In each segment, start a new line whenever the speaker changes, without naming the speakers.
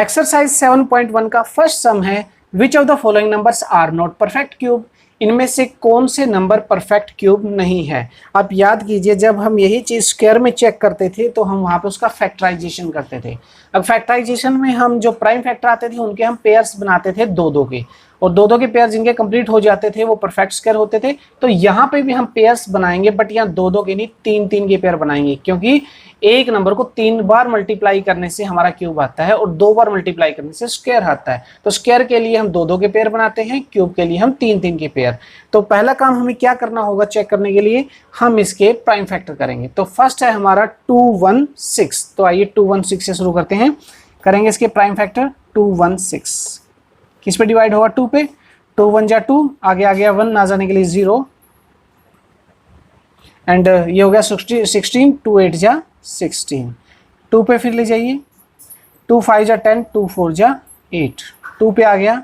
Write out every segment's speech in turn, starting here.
Exercise 7.1 का first sum है which of the following numbers are not perfect cube. इनमें से कौन से नंबर परफेक्ट क्यूब नहीं है। आप याद कीजिए जब हम यही चीज़ स्क्वायर में चेक करते थे तो हम वहाँ पे उसका फैक्टराइजेशन करते थे। अब फैक्टराइजेशन में हम जो प्राइम फैक्टर आते थे उनके हम पेयर्स बनाते थे दो दो के, और दो दो के पेयर जिनके कंप्लीट हो जाते थे वो परफेक्ट स्क्वायर होते थे। तो यहाँ पे भी हम पेयर्स बनाएंगे, बट यहाँ दो दो के नहीं तीन तीन के पेयर बनाएंगे, क्योंकि एक नंबर को 3 बार मल्टीप्लाई करने से हमारा क्यूब आता है और 2 बार मल्टीप्लाई करने से स्क्वायर आता है। तो स्क्वायर के लिए हम दो दो के पेयर बनाते हैं, क्यूब के लिए हम तीन तीन के पेयर। तो पहला काम हमें क्या करना होगा चेक करने के लिए, हम इसके प्राइम फैक्टर करेंगे। तो फर्स्ट है हमारा 216। तो आइए 216 से शुरू करते हैं, करेंगे इसके प्राइम फैक्टर 216। किस पे डिवाइड होगा 2 पे, 2 1 जा 2, आगे आ गया 1 ना जाने के लिए 0, एंड ये हो गया 16, 2 8 जा 16, 2 पे फिर ले जाइए, 2 5 जा 10, 2 4 जा 8, 2 पे आ गया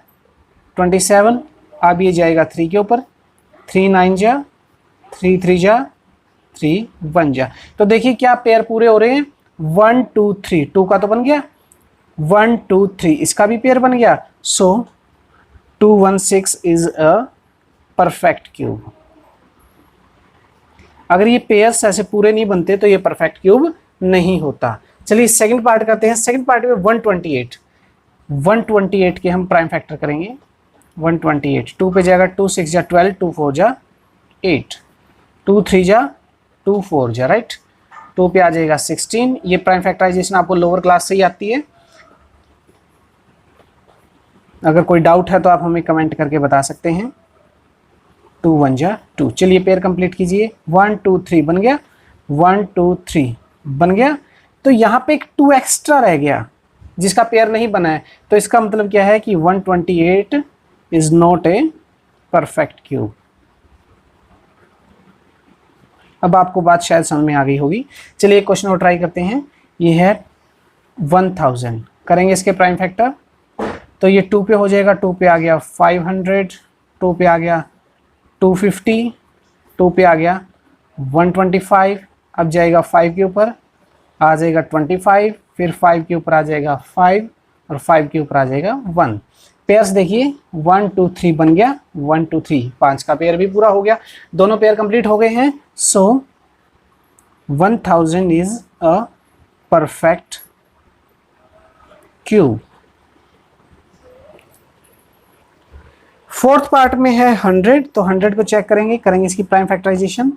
27, अब ये जाएगा 3 के ऊपर, 3 9 जा 3 3 जा 3 1 जा। तो देखिए क्या पेयर पूरे हो रहे हैं, 1 2 3, 2 का तो बन गया, 1 2 3 इसका भी पेयर बन गया। सो 216 इज अ परफेक्ट क्यूब। अगर ये पेयर्स ऐसे पूरे नहीं बनते तो ये परफेक्ट क्यूब नहीं होता। चलिए सेकंड पार्ट करते हैं। सेकंड पार्ट में 128 के हम प्राइम फैक्टर करेंगे। 128, 2 पे जाएगा 2 6 जा 12, 2 4 जा 8, 2 3 जा 2 4 जा राइट, 2 पे आ जाएगा 16। ये प्राइम फैक्टराइजेशन आपको लोअर क्लास से ही आती है, अगर कोई डाउट है तो आप हमें कमेंट करके बता सकते हैं। 2 1 जा 2, चलिए पेयर कंप्लीट कीजिए। 1 2 3 बन गया, 1 2 3 बन गया। तो यहाँ पे एक 2 एक्स्ट्रा रह गया जिसका पेयर नहीं बना है, तो इसका मतलब क्या है कि 128 is not a perfect cube. अब आपको बात शायद समझ में आ गई होगी। चलिए एक क्वेश्चन और ट्राई करते हैं। ये है 1000, करेंगे इसके प्राइम फैक्टर। तो ये 2 पे हो जाएगा, 2 पे आ गया 500, 2 पे आ गया 250, 2 पे आ गया 125, अब जाएगा 5 के ऊपर आ जाएगा 25, फिर 5 के ऊपर आ जाएगा 5 और 5 के ऊपर आ जाएगा 1। पेयर्स देखिए 1 2 3 बन गया, 1 2 3 5 का पेयर भी पूरा हो गया, दोनों पेयर कंप्लीट हो गए हैं। सो 1000 is a perfect cube. Fourth part में है 100, तो 100 को चेक करेंगे, करेंगे इसकी प्राइम फैक्टराइजेशन।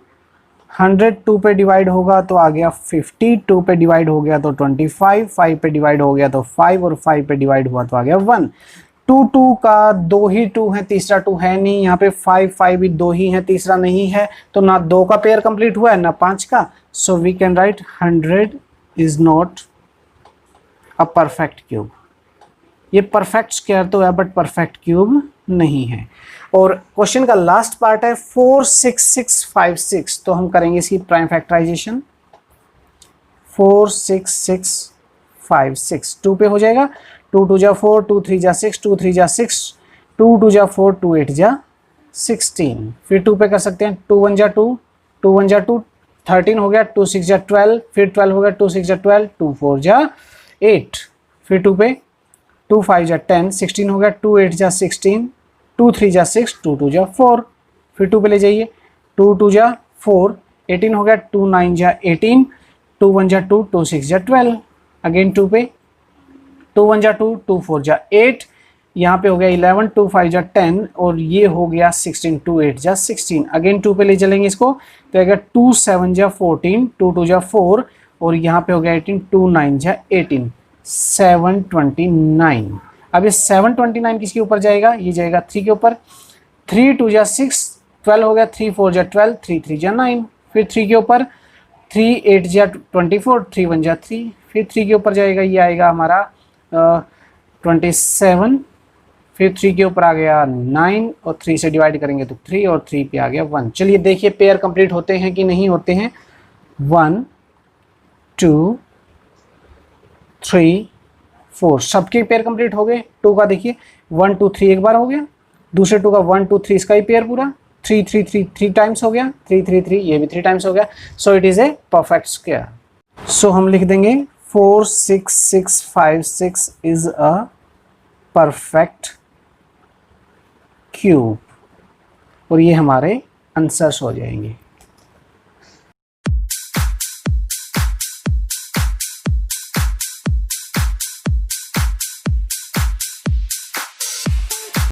100 2 पे डिवाइड होगा तो आ गया 50, 2 पे डिवाइड हो गया तो 25, 5 पे डिवाइड हो गया तो 5 और 5 पे डिवाइड हुआ तो आ गया 1। 2 2 का 2 ही 2 है, तीसरा 2 है नहीं, यहाँ पे 5 5 भी 2 ही है, तीसरा नहीं है, तो ना 2 का पेयर कंप्लीट हुआ है ना 5 का। So we can write 100 is not a perfect cube. ये परफेक्ट स्क्वायर तो है बट परफेक्ट क्यूब नहीं है। और क्वेश्चन का लास्ट पार्ट है 46656, तो हम करेंगे इसकी प्राइम फैक्टराइजेशन। 46656, 2 पे हो जाएगा, 2 2 जा 4, 2 3 जा 6, 2 3 जा 6, 2 2 जा 4, 2 8 जा 16, फिर 2 पे कर सकते हैं, 2 1 जा 2, 2 1 जा 2, 13 हो गया, 2 6 जा 12, फिर 12 हो गया, 2 6 जा 12, 2 4 जा 8, फिर 2 पे 2 5 जा 10, 16 हो गया, 2 8 जा 16, 2 3 जा 6, 2 2 जा 4, फिर 2 पे ले जाइए, 2 2 जा 4, 18 हो गया, 2 9 जा 18, 2 1 जा 2, 2 6 जा 12, अगेन 2 पे 2 1 जा 2, 2 4 जा 8, यहाँ पे हो गया 11, 2 5 जा 10 और ये हो गया 16, 2 8 जा 16, अगेन 2 पे ले चलेंगे इसको, तो आएगा 2 7 जा 14, 2 2 जा 4 और यहाँ पे हो गया 18, 2 9 जा 18, 729। अब ये 729 किसके ऊपर जाएगा, ये जाएगा 3 के ऊपर, 3 2 जा 6, 12 हो गया, 3 4 जा 12, 3 3 जा 9, फिर 3 के ऊपर 3 8 जा 24, 3 1 जा 3, फिर 3 के ऊपर जाएगा, ये आएगा हमारा 27, फिर 3 के ऊपर आ गया 9 और 3 से डिवाइड करेंगे तो 3 और 3 पे आ गया 1। चलिए देखिए पेयर कंप्लीट होते हैं कि नहीं होते हैं। 1 2 3 4 सबके पेयर कंप्लीट हो गए। 2 का देखिए 1 2 3 एक बार हो गया, दूसरे 2 का 1 2 3 इसका ही पेयर पूरा, 3 3 3 3 टाइम्स हो गया, 3 3 3 ये भी 3 टाइम्स हो गया। So it is a perfect square. सो हम लिख देंगे 46656 इज अ परफेक्ट क्यूब, और ये हमारे आंसर्स हो जाएंगे।